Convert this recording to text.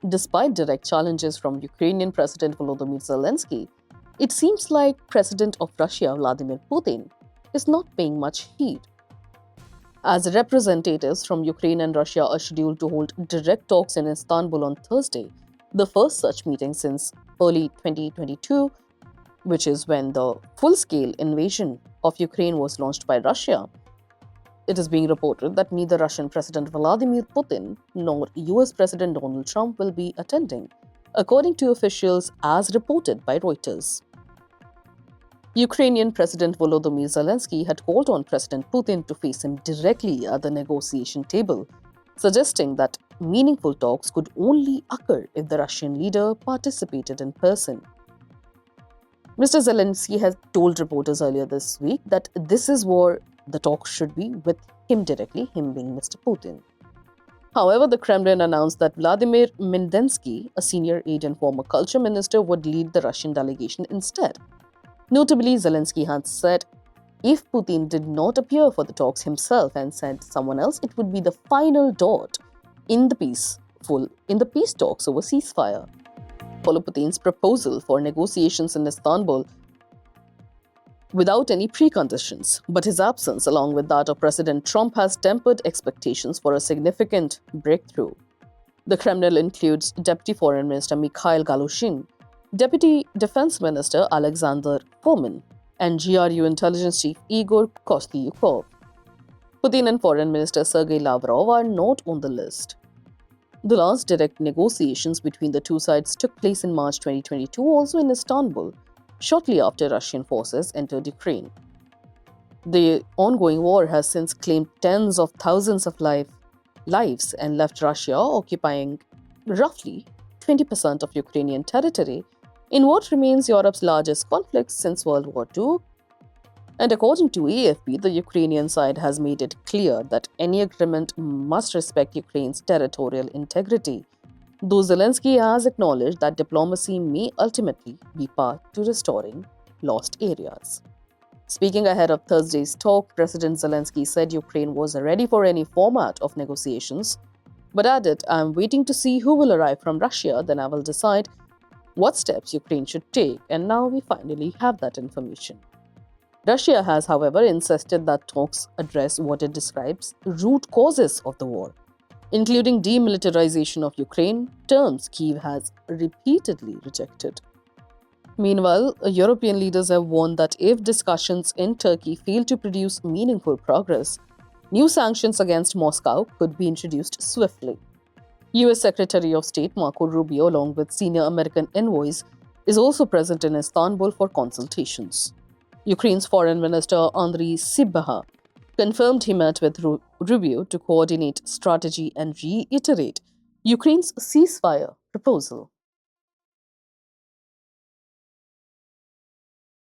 despite direct challenges from Ukrainian President Volodymyr Zelensky, it seems like President of Russia Vladimir Putin is not paying much heed. As representatives from Ukraine and Russia are scheduled to hold direct talks in Istanbul on Thursday, the first such meeting since early 2022, which is when the full-scale invasion of Ukraine was launched by Russia, it is being reported that neither Russian President Vladimir Putin nor US President Donald Trump will be attending, according to officials as reported by Reuters. Ukrainian President Volodymyr Zelensky had called on President Putin to face him directly at the negotiation table, suggesting that meaningful talks could only occur if the Russian leader participated in person. Mr. Zelensky has told reporters earlier this week that this is where the talks should be, with him directly, him being Mr. Putin. However, the Kremlin announced that Vladimir Medinsky, a senior aide and former culture minister, would lead the Russian delegation instead. Notably, Zelensky had said if Putin did not appear for the talks himself and sent someone else, it would be the final dot in the peace talks over ceasefire. Follow Putin's proposal for negotiations in Istanbul without any preconditions, but his absence, along with that of President Trump, has tempered expectations for a significant breakthrough. The Kremlin includes Deputy Foreign Minister Mikhail Galuzhin, Deputy Defense Minister Alexander Fomin, and GRU Intelligence Chief Igor Kostyukov. Putin and Foreign Minister Sergei Lavrov are not on the list. The last direct negotiations between the two sides took place in March 2022, also in Istanbul, shortly after Russian forces entered Ukraine. The ongoing war has since claimed tens of thousands of lives and left Russia occupying roughly 20% of Ukrainian territory in what remains Europe's largest conflict since World War II. And according to AFP, the Ukrainian side has made it clear that any agreement must respect Ukraine's territorial integrity, though Zelensky has acknowledged that diplomacy may ultimately be part to restoring lost areas. Speaking ahead of Thursday's talk, President Zelensky said Ukraine was ready for any format of negotiations, but added, "I'm waiting to see who will arrive from Russia, then I will decide what steps Ukraine should take, and now we finally have that information." Russia has, however, insisted that talks address what it describes root causes of the war, including demilitarization of Ukraine, terms Kyiv has repeatedly rejected. Meanwhile, European leaders have warned that if discussions in Turkey fail to produce meaningful progress, new sanctions against Moscow could be introduced swiftly. US Secretary of State Marco Rubio, along with senior American envoys, is also present in Istanbul for consultations. Ukraine's Foreign Minister Andriy Sybiha confirmed he met with Rubio to coordinate strategy and reiterate Ukraine's ceasefire proposal.